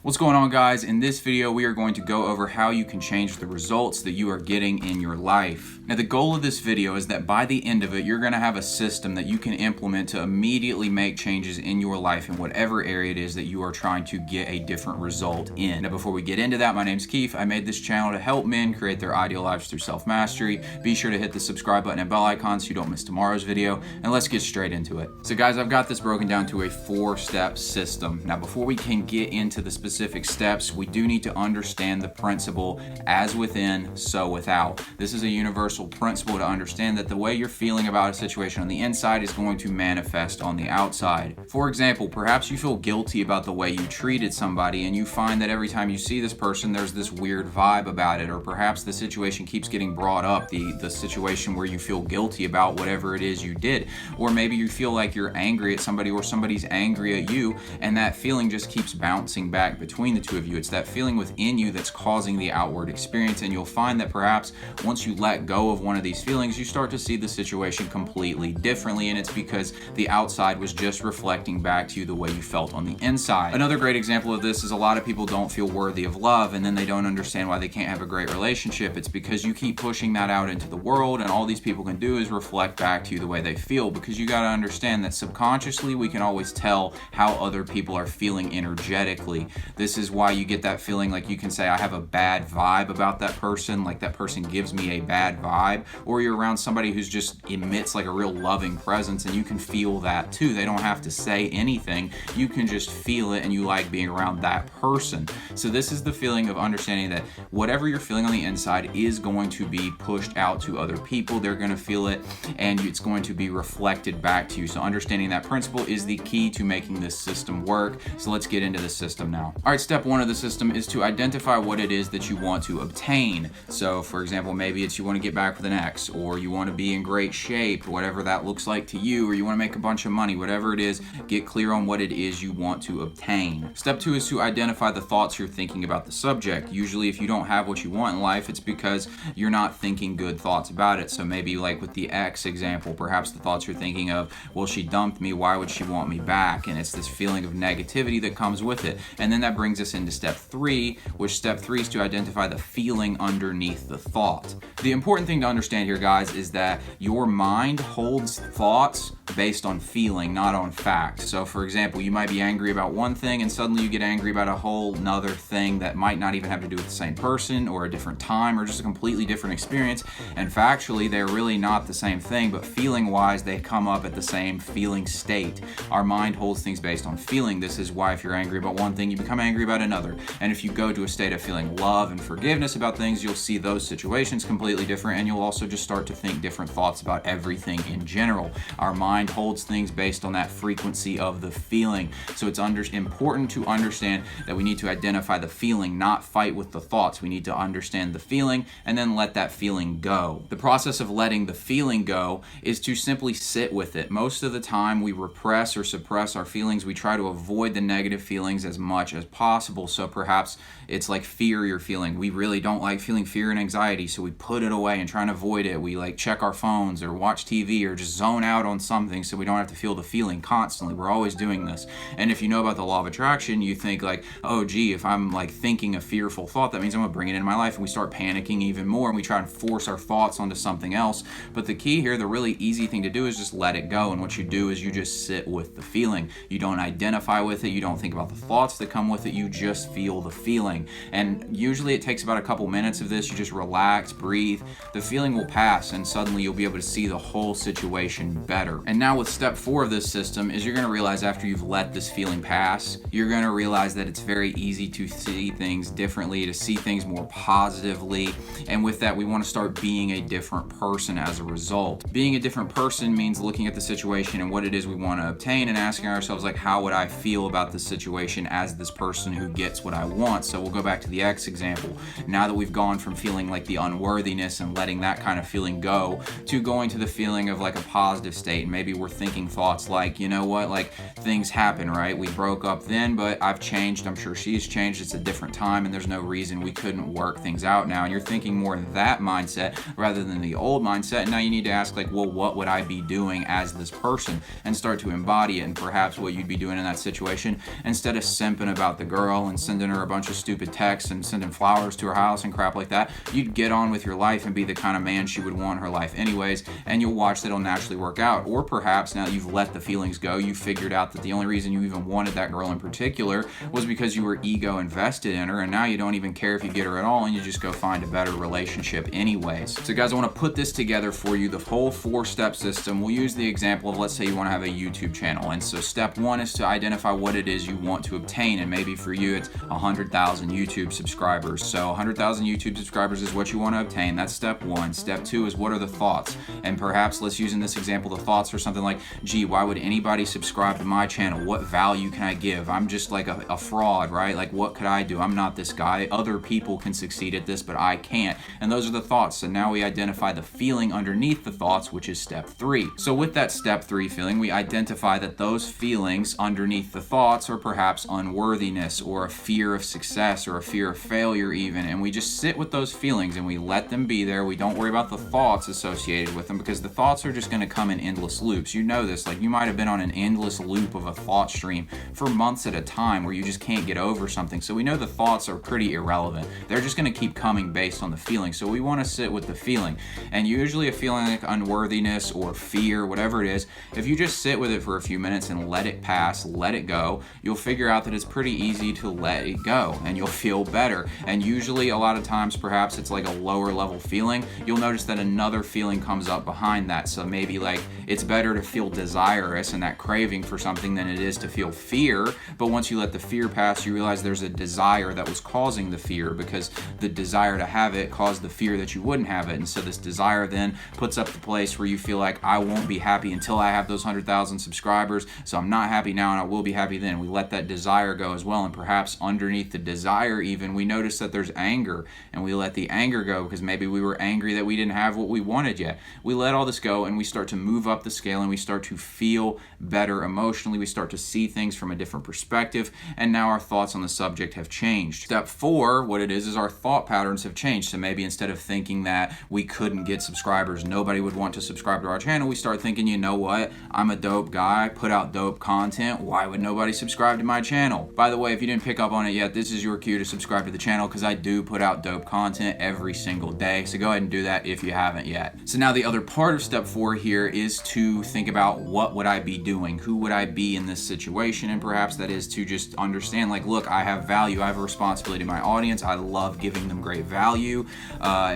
What's going on, guys? In this video, we are going to go over how you can change the results that you are getting in your life. Now, the goal of this video is that by the end of it, you're going to have a system that you can implement to immediately make changes in your life in whatever area it is that you are trying to get a different result in. Now, before we get into that, my name's Keefe. I made this channel to help men create their ideal lives through self-mastery. Be sure to hit the subscribe button and bell icon so you don't miss tomorrow's video, and let's get straight into it. So guys, I've got this broken down to a 4-step system. Now, before we can get into the specific steps, we do need to understand the principle, as within, so without. This is a universal principle to understand that the way you're feeling about a situation on the inside is going to manifest on the outside. For example, perhaps you feel guilty about the way you treated somebody and you find that every time you see this person, there's this weird vibe about it, or perhaps the situation keeps getting brought up, the situation where you feel guilty about whatever it is you did. Or maybe you feel like you're angry at somebody or somebody's angry at you, and that feeling just keeps bouncing back between the two of you. It's that feeling within you that's causing the outward experience, and you'll find that perhaps once you let go of one of these feelings, you start to see the situation completely differently, and it's because the outside was just reflecting back to you the way you felt on the inside. Another great example of this is a lot of people don't feel worthy of love, and then they don't understand why they can't have a great relationship. It's because you keep pushing that out into the world, and all these people can do is reflect back to you the way they feel, because you got to understand that subconsciously we can always tell how other people are feeling energetically. This is why you get that feeling, like you can say, I have a bad vibe about that person, like that person gives me a bad vibe, or you're around somebody who's just emits like a real loving presence, and you can feel that too. They don't have to say anything, you can just feel it, and you like being around that person. So this is the feeling of understanding that whatever you're feeling on the inside is going to be pushed out to other people. They're going to feel it, and it's going to be reflected back to you. So understanding that principle is the key to making this system work. So let's get into the system now. All right, step one of the system is to identify what it is that you want to obtain. So for example, maybe it's you want to get back with an ex, or you want to be in great shape, whatever that looks like to you, or you want to make a bunch of money, whatever it is, get clear on what it is you want to obtain. Step two is to identify the thoughts you're thinking about the subject. Usually if you don't have what you want in life, it's because you're not thinking good thoughts about it. So maybe like with the ex example, perhaps the thoughts you're thinking of, well, she dumped me, why would she want me back? And it's this feeling of negativity that comes with it. And then that brings us into step three, which step three is to identify the feeling underneath the thought. The important thing to understand here, guys, is that your mind holds thoughts based on feeling, not on fact. So for example, you might be angry about one thing and suddenly you get angry about a whole nother thing that might not even have to do with the same person or a different time or just a completely different experience. And factually, they're really not the same thing, but feeling wise, they come up at the same feeling state. Our mind holds things based on feeling. This is why if you're angry about one thing, you become angry about another. And if you go to a state of feeling love and forgiveness about things, you'll see those situations completely different, and you'll also just start to think different thoughts about everything in general. Our mind holds things based on that frequency of the feeling. So it's important to understand that we need to identify the feeling, not fight with the thoughts. We need to understand the feeling and then let that feeling go. The process of letting the feeling go is to simply sit with it. Most of the time we repress or suppress our feelings. We try to avoid the negative feelings as much as possible. So perhaps it's like fear you're feeling. We really don't like feeling fear and anxiety, so we put it away and try and avoid it. We like check our phones or watch TV or just zone out on something so we don't have to feel the feeling constantly. We're always doing this. And if you know about the law of attraction, you think like, oh gee, if I'm like thinking a fearful thought, that means I'm gonna bring it into my life, and we start panicking even more, and we try and force our thoughts onto something else. But the key here, the really easy thing to do is just let it go. And what you do is you just sit with the feeling. You don't identify with it, you don't think about the thoughts that come with it, you just feel the feeling. And usually it takes about a couple minutes of this. You just relax, breathe, the feeling will pass, and suddenly you'll be able to see the whole situation better. And now with step four of this system is you're going to realize after you've let this feeling pass, you're going to realize that it's very easy to see things differently, to see things more positively. And with that, we want to start being a different person as a result. Being a different person means looking at the situation and what it is we want to obtain and asking ourselves, like, how would I feel about the situation as this person who gets what I want? So we'll go back to the ex example. Now that we've gone from feeling like the unworthiness and letting that kind of feeling go to going to the feeling of like a positive state, and maybe we're thinking thoughts like, you know what, like things happen, right? We broke up then, but I've changed, I'm sure she's changed, it's a different time, and there's no reason we couldn't work things out now. And you're thinking more in that mindset rather than the old mindset. And now you need to ask, like, well, what would I be doing as this person, and start to embody it. And perhaps what you'd be doing in that situation, instead of simping about about the girl and sending her a bunch of stupid texts and sending flowers to her house and crap like that. You'd get on with your life and be the kind of man she would want in her life anyways, and you'll watch that it'll naturally work out. Or perhaps now that you've let the feelings go, you figured out that the only reason you even wanted that girl in particular was because you were ego invested in her, and now you don't even care if you get her at all, and you just go find a better relationship anyways. So guys, I want to put this together for you, the whole 4-step system. We'll use the example of, let's say you want to have a YouTube channel, and so step 1 is to identify what it is you want to obtain, and maybe for you it's 100,000 YouTube subscribers. So 100,000 YouTube subscribers is what you want to obtain. That's step 1. Step 2 is, what are the thoughts? And perhaps let's use in this example the thoughts are something like, gee, why would anybody subscribe to my channel? What value can I give? I'm just like a fraud, right? Like, what could I do? I'm not this guy. Other people can succeed at this, but I can't. And those are the thoughts. So now we identify the feeling underneath the thoughts, which is step 3. So with that step 3 feeling, we identify that those feelings underneath the thoughts are perhaps unworthiness or a fear of success or a fear of failure even, and we just sit with those feelings and we let them be there. We don't worry about the thoughts associated with them, because the thoughts are just going to come in endless loops. You know this, like you might have been on an endless loop of a thought stream for months at a time where you just can't get over something. So we know the thoughts are pretty irrelevant. They're just going to keep coming based on the feeling. So we want to sit with the feeling, and usually a feeling like unworthiness or fear, whatever it is, if you just sit with it for a few minutes and let it pass, let it go, you'll figure out that it's pretty easy to let it go and you'll feel better. And usually a lot of times perhaps it's like a lower level feeling. You'll notice that another feeling comes up behind that. So maybe like it's better to feel desirous and that craving for something than it is to feel fear. But once you let the fear pass, you realize there's a desire that was causing the fear, because the desire to have it caused the fear that you wouldn't have it. And so this desire then puts up the place where you feel like, I won't be happy until I have those 100,000 subscribers. So I'm not happy now and I will be happy then. We let that desire go as well. And perhaps underneath the desire even, we notice that there's anger, and we let the anger go because maybe we were angry that we didn't have what we wanted yet. We let all this go and we start to move up the scale and we start to feel better emotionally. We start to see things from a different perspective, and now our thoughts on the subject have changed. Step 4, what it is our thought patterns have changed. So maybe instead of thinking that we couldn't get subscribers, nobody would want to subscribe to our channel, we start thinking, you know what, I'm a dope guy, put out dope content, why would nobody subscribe to my channel? By the way, if you didn't pick up on it yet, this is your cue to subscribe to the channel, because I do put out dope content every single day. So go ahead and do that if you haven't yet. So now the other part of step 4 here is to think about, what would I be doing? Who would I be in this situation? And perhaps that is to just understand, like, look, I have value. I have a responsibility to my audience. I love giving them great value.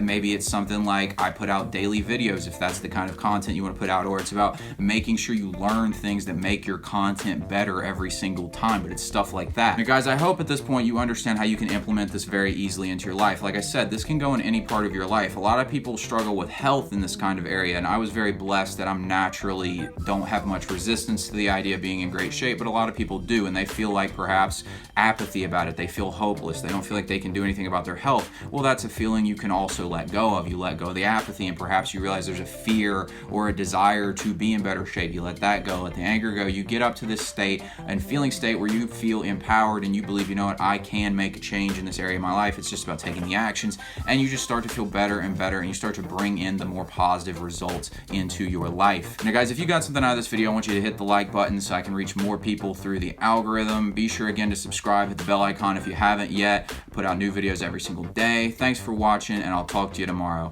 Maybe it's something like I put out daily videos if that's the kind of content you want to put out, or it's about making sure you learn things that make your content better every single time, but it's stuff like that. Now guys, I hope at this point you understand how you can implement this very easily into your life. Like I said, this can go in any part of your life. A lot of people struggle with health in this kind of area, and I was very blessed that I'm naturally don't have much resistance to the idea of being in great shape, but a lot of people do, and they feel like perhaps apathy about it. They feel hopeless. They don't feel like they can do anything about their health. Well, that's a feeling you can also let go of. You let go of the apathy, and perhaps you realize there's a fear or a desire to be in better shape. You let that go, let the anger go. You get up to this state and feeling state where you feel empowered and you believe, you know what, I can make a change in this area of my life. It's just about taking the actions, and you just start to feel better and better, and you start to bring in the more positive results into your life. Now guys, if you got something out of this video, I want you to hit the like button so I can reach more people through the algorithm. Be sure again to subscribe, hit the bell icon if you haven't yet. I put out new videos every single day. Thanks for watching, and I'll talk to you tomorrow.